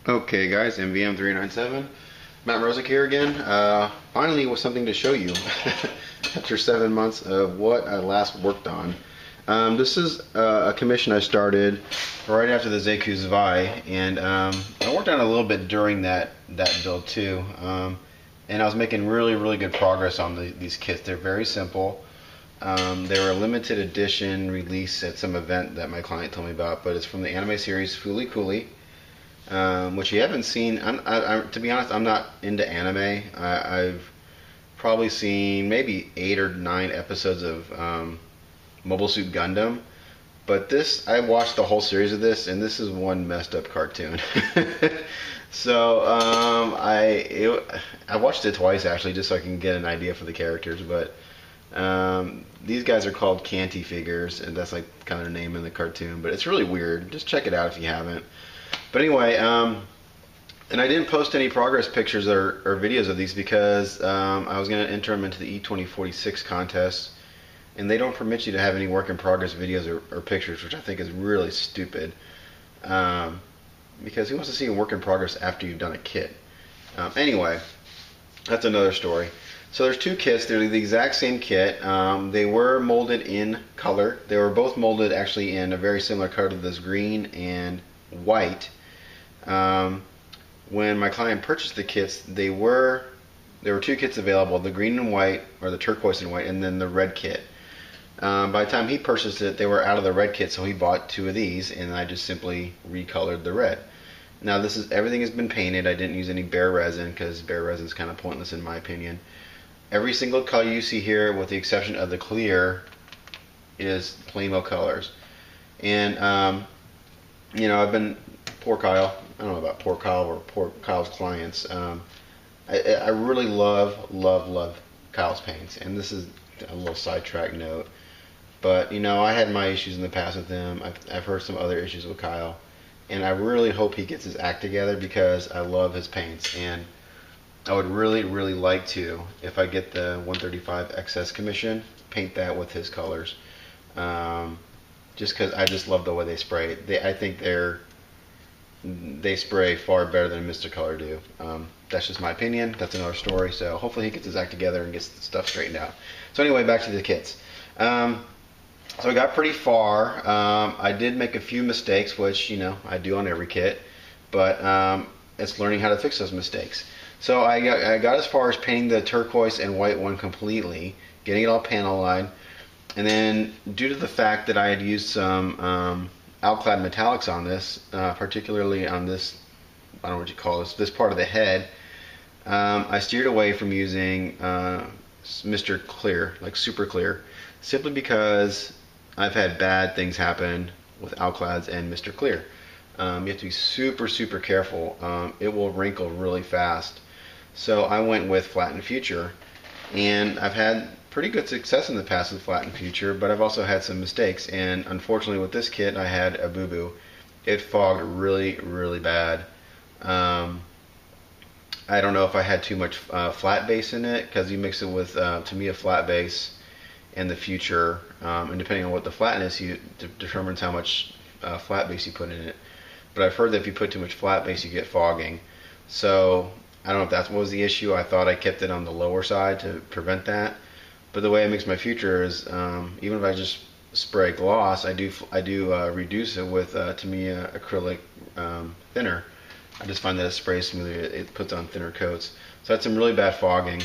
Okay guys, MVM397, Matt Mrozek here again. Finally with something to show you after 7 months of what I last worked on. This is a commission I started right after the Zeku Zwei, and I worked on it a little bit during that build too. And I was making really good progress on these kits. They're very simple. They were a limited edition release at some event that my client told me about, but it's from the anime series Fooly Cooly. Which you haven't seen. To be honest, I'm not into anime. I've probably seen maybe 8 or 9 episodes of Mobile Suit Gundam, but I watched the whole series of this, and this is one messed up cartoon. So I watched it twice actually, just so I can get an idea for the characters. But these guys are called Canty figures, and that's like kind of the name in the cartoon. But it's really weird. Just check it out if you haven't. But anyway, and I didn't post any progress pictures or videos of these because I was going to enter them into the E2046 contest, and they don't permit you to have any work in progress videos or pictures, which I think is really stupid. Because who wants to see a work in progress after you've done a kit? Anyway, that's another story. So there's 2 kits. They're the exact same kit. They were molded in color. They were both molded actually in a very similar color to this green and white. When my client purchased the kits, there were 2 kits available, the green and white, or the turquoise and white, and then the red kit. By the time he purchased it, they were out of the red kit, so he bought 2 of these, and I just simply recolored the red. Now everything has been painted. I didn't use any bare resin because bare resin is kind of pointless in my opinion. Every single color you see here, with the exception of the clear, is Plamo colors. And you know, I've been, poor Kyle, I don't know about poor Kyle or poor Kyle's clients. I really love Kyle's paints, and this is a little sidetrack note, but you know, I had my issues in the past with him. I've heard some other issues with Kyle, and I really hope he gets his act together because I love his paints, and I would really like to, if I get the 135 XS commission, paint that with his colors. Just because I just love the way they spray. I think they spray far better than Mr. Color do. That's just my opinion. That's another story. So hopefully he gets his act together and gets the stuff straightened out. So anyway, back to the kits. So I got pretty far. I did make a few mistakes, which you know I do on every kit, but it's learning how to fix those mistakes. So I got as far as painting the turquoise and white one completely, getting it all panel lined. And then, due to the fact that I had used some alclad metallics on this, particularly on this, I don't know what you call this part of the head, I steered away from using Mr. Clear, like super clear, simply because I've had bad things happen with alclads and Mr. Clear. You have to be super careful. It will wrinkle really fast. So I went with Flatten Future, and I've had pretty good success in the past with Flatten Future, but I've also had some mistakes, and unfortunately with this kit I had a boo-boo. It fogged really bad. I don't know if I had too much flat base in it, because you mix it with, to me, a flat base and the Future, and depending on what the flatness determines how much flat base you put in it. But I've heard that if you put too much flat base you get fogging. So I don't know if that was the issue. I thought I kept it on the lower side to prevent that. But the way I mix my Future is, even if I just spray gloss, I do reduce it with Tamiya acrylic thinner. I just find that it sprays smoother. It puts on thinner coats. So I had some really bad fogging,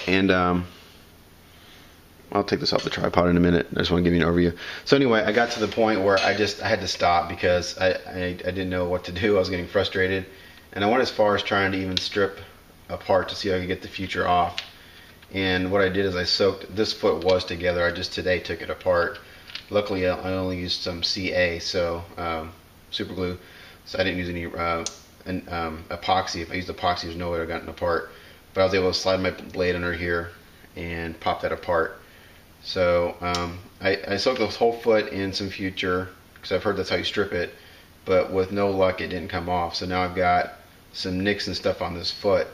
and I'll take this off the tripod in a minute. I just want to give you an overview. So anyway, I got to the point where I had to stop because I didn't know what to do. I was getting frustrated, and I went as far as trying to even strip apart to see if I could get the Future off. And what I did is I soaked, this foot was together, I just today took it apart. Luckily I only used some CA, so super glue, so I didn't use any epoxy. If I used epoxy, there's no way I would have gotten apart. But I was able to slide my blade under here and pop that apart. So I soaked this whole foot in some Future, because I've heard that's how you strip it, but with no luck it didn't come off. So now I've got some nicks and stuff on this foot.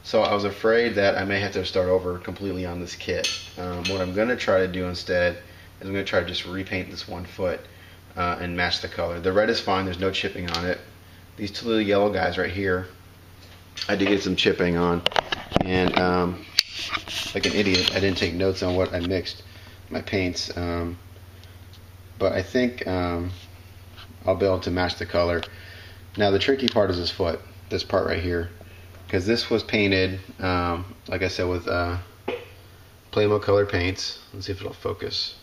So I was afraid that I may have to start over completely on this kit. What I'm going to try to do instead is I'm going to try to just repaint this one foot and match the color. The red is fine, there's no chipping on it. these two little yellow guys right here, I did get some chipping on, and like an idiot, I didn't take notes on what I mixed my paints, but I think I'll be able to match the color. Now the tricky part is his foot, this part right here, because this was painted, like I said, with Playmo color paints. Let's see if it'll focus.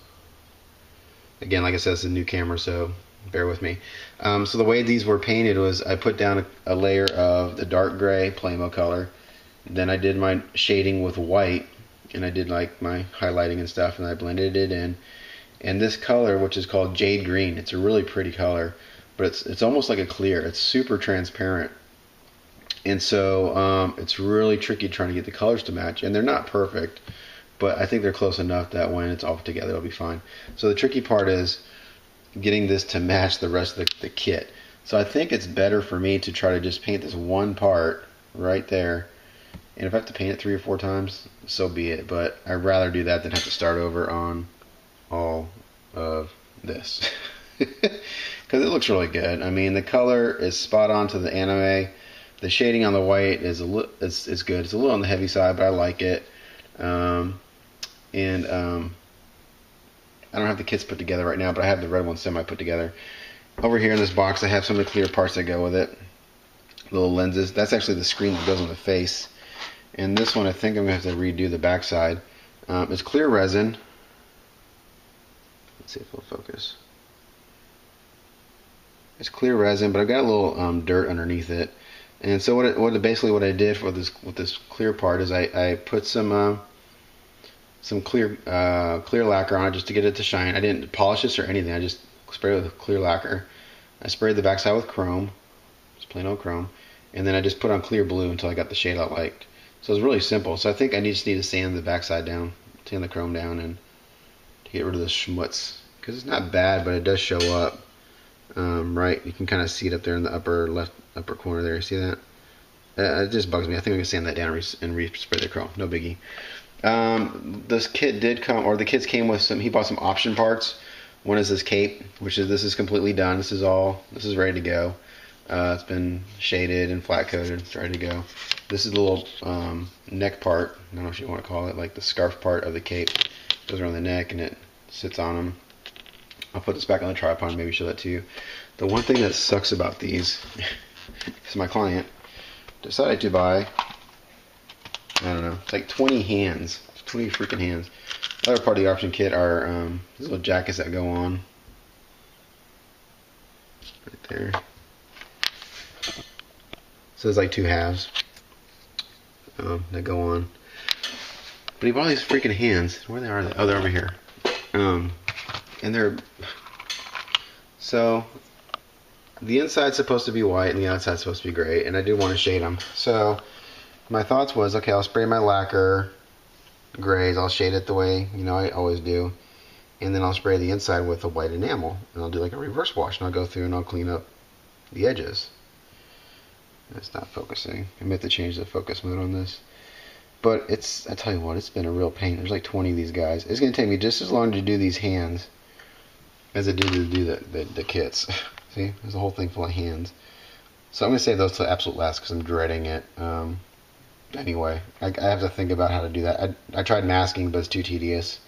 Again, like I said, it's a new camera, so bear with me. So the way these were painted was I put down a layer of the dark gray Playmo color, then I did my shading with white, and I did like my highlighting and stuff, and I blended it in. And this color, which is called jade green, it's a really pretty color, but it's almost like a clear. It's super transparent, and so it's really tricky trying to get the colors to match. And they're not perfect, but I think they're close enough that when it's all put together, it'll be fine. So the tricky part is getting this to match the rest of the kit. So I think it's better for me to try to just paint this one part right there, and if I have to paint it 3 or 4 times, so be it. But I'd rather do that than have to start over on all of this. Because it looks really good. I mean, the color is spot on to the anime. The shading on the white is good. It's a little on the heavy side, but I like it. I don't have the kits put together right now, but I have the red one semi put together. Over here in this box, I have some of the clear parts that go with it. Little lenses. That's actually the screen that goes on the face. And this one, I think I'm going to have to redo the backside. It's clear resin. Let's see if it'll focus. It's clear resin, but I've got a little dirt underneath it. And so basically what I did with this clear part is I put some clear lacquer on it just to get it to shine. I didn't polish this or anything. I just sprayed it with clear lacquer. I sprayed the backside with chrome, just plain old chrome, and then I just put on clear blue until I got the shade I liked. So it's really simple. So I think I just need to sand the backside down, sand the chrome down, and to get rid of the schmutz, because it's not bad, but it does show up. Right, you can kind of see it up there in the upper corner there. You see that? It just bugs me. I think I'm gonna sand that down and respray the chrome. No biggie. This kit did come, or the kits came with some. He bought some option parts. One is this cape, this is completely done. This is ready to go. It's been shaded and flat coated. It's ready to go. This is the little neck part. I don't know what you want to call it, like the scarf part of the cape. It goes around the neck and it sits on them. I'll put this back on the tripod and maybe show that to you. The one thing that sucks about these is my client decided to buy, I don't know, it's like 20 hands. 20 freaking hands. The other part of the option kit are these little jackets that go on. Right there. So there's like 2 halves that go on. But he bought these freaking hands. Where are they? Oh, they're over here. And they're, so the inside's supposed to be white and the outside's supposed to be gray, and I did want to shade them. So my thoughts was, okay, I'll spray my lacquer grays, I'll shade it the way I always do, and then I'll spray the inside with a white enamel, and I'll do like a reverse wash, and I'll go through and I'll clean up the edges. It's not focusing. I meant to change the focus mode on this. But I tell you what, it's been a real pain. There's like 20 of these guys. It's going to take me just as long to do these hands as it did to do the kits. See, there's a whole thing full of hands. So I'm going to save those to the absolute last because I'm dreading it. Anyway, I have to think about how to do that. I tried masking, but it's too tedious.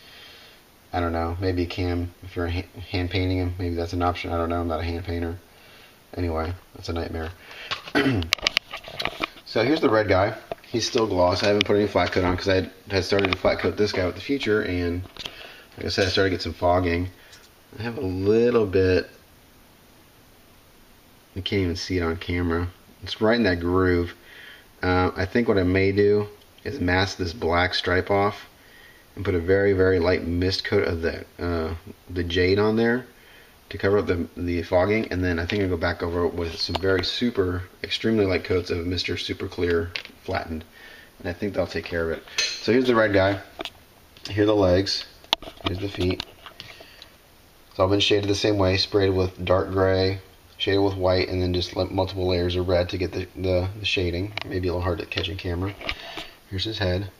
I don't know. Maybe if you're hand painting them, maybe that's an option. I don't know. I'm not a hand painter. Anyway, that's a nightmare. So here's the red guy. He's still gloss. I haven't put any flat coat on because I had started to flat coat this guy with the Future, and like I said, I started to get some fogging. I have a little bit. You can't even see it on camera. It's right in that groove. I think what I may do is mask this black stripe off and put a very, very light mist coat of the jade on there to cover up the fogging, and then I think I'll go back over it with some very extremely light coats of Mr. Super Clear Flattened, and I think that'll take care of it. So here's the red guy. Here are the legs. Here's the feet. It's all been shaded the same way, sprayed with dark gray, shaded with white, and then just multiple layers of red to get the shading. Maybe a little hard to catch in camera. Here's his head.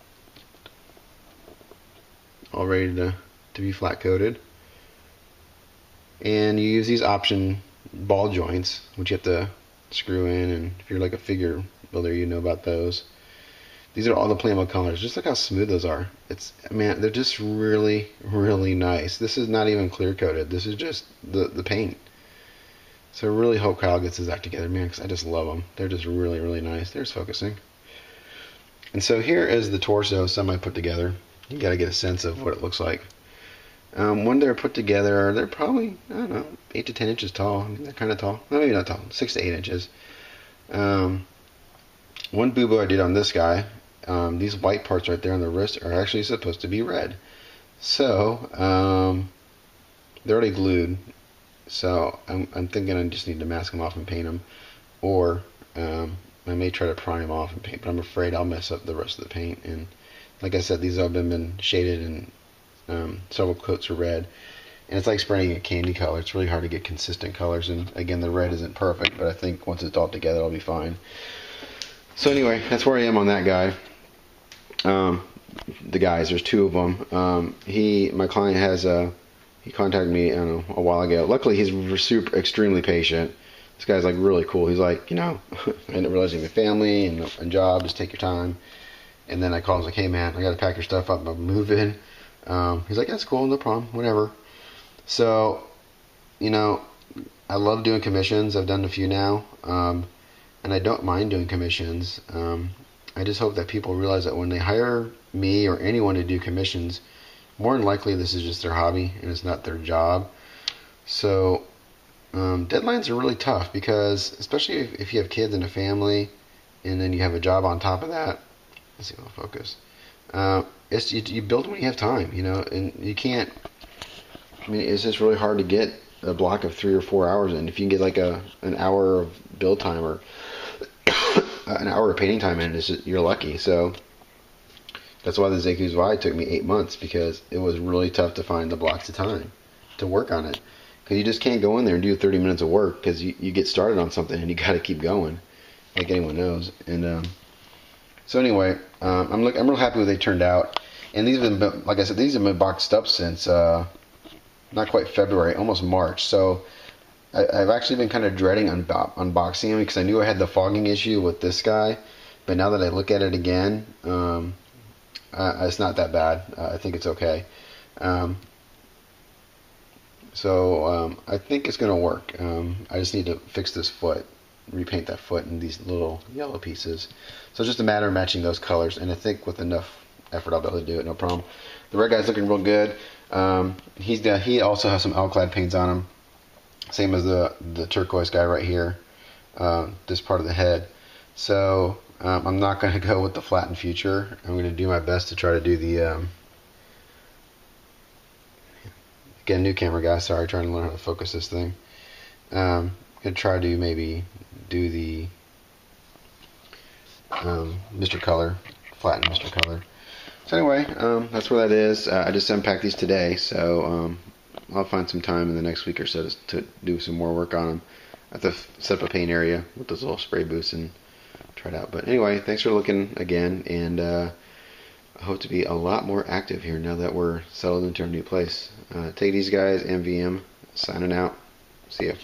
All ready to be flat coated. And you use these option ball joints, which you have to screw in, and if you're like a figure builder, you know about those. These are all the Plamo colors. Just look how smooth those are. Man, they're just really, really nice. This is not even clear coated. This is just the paint. So I really hope Kyle gets his act together, man, because I just love them. They're just really, really nice. There's focusing. And so here is the torso semi put together. You got to get a sense of what it looks like. When they're put together, they're probably, I don't know, 8 to 10 inches tall. I mean, they're kind of tall. No, maybe not tall. 6 to 8 inches. One boo-boo I did on this guy, these white parts right there on the wrist are actually supposed to be red. So, they're already glued. So, I'm thinking I just need to mask them off and paint them. Or, I may try to prime them off and paint, but I'm afraid I'll mess up the rest of the paint. And like I said, these have been shaded and several coats of red. And it's like spraying a candy color. It's really hard to get consistent colors. And again, the red isn't perfect, but I think once it's all together, it'll be fine. So anyway, that's where I am on that guy. The guys, there's 2 of them. My client has he contacted me, I don't know, a while ago. Luckily, he's extremely patient. This guy's like really cool. He's like, I didn't realize you have a family and job. Just take your time. And then I called him, like, hey man, I got to pack your stuff up. I'm moving. He's like, that's cool, no problem, whatever. So, I love doing commissions. I've done a few now. And I don't mind doing commissions. I just hope that people realize that when they hire me or anyone to do commissions, more than likely this is just their hobby and it's not their job. So deadlines are really tough because, especially if you have kids and a family and then you have a job on top of that. Let's see if I'll focus. You build when you have time, and you can't. It's just really hard to get a block of 3 or 4 hours in. If you can get like an hour of build time or an hour of painting time in, you're lucky. So that's why the Zeku's Vi took me 8 months, because it was really tough to find the blocks of time to work on it. Because you just can't go in there and do 30 minutes of work, because you get started on something and you got to keep going, like anyone knows. And so anyway, I'm real happy with how they turned out. And these have been, like I said, these have been boxed up since not quite February, almost March. So I've actually been kind of dreading unboxing them, because I knew I had the fogging issue with this guy. But now that I look at it again, it's not that bad. I think it's okay. So I think it's going to work. I just need to fix this foot, repaint that foot in these little yellow pieces. So it's just a matter of matching those colors, and I think with enough effort I'll be able to do it, no problem. The red guy's looking real good. He also has some Alclad paints on him, same as the turquoise guy right here, this part of the head. So I'm not going to go with the flattened future. I'm going to do my best to try to do the again, new camera guy, sorry, trying to learn how to focus this thing. I'm going to try to maybe do the Mr. Color, flatten Mr. Color. So anyway, that's where that is. I just unpacked these today, so I'll find some time in the next week or so to do some more work on them. I have to set up a paint area with those little spray booths and try it out. But anyway, thanks for looking again, and I hope to be a lot more active here now that we're settled into our new place. Take these guys, MVM, signing out. See ya.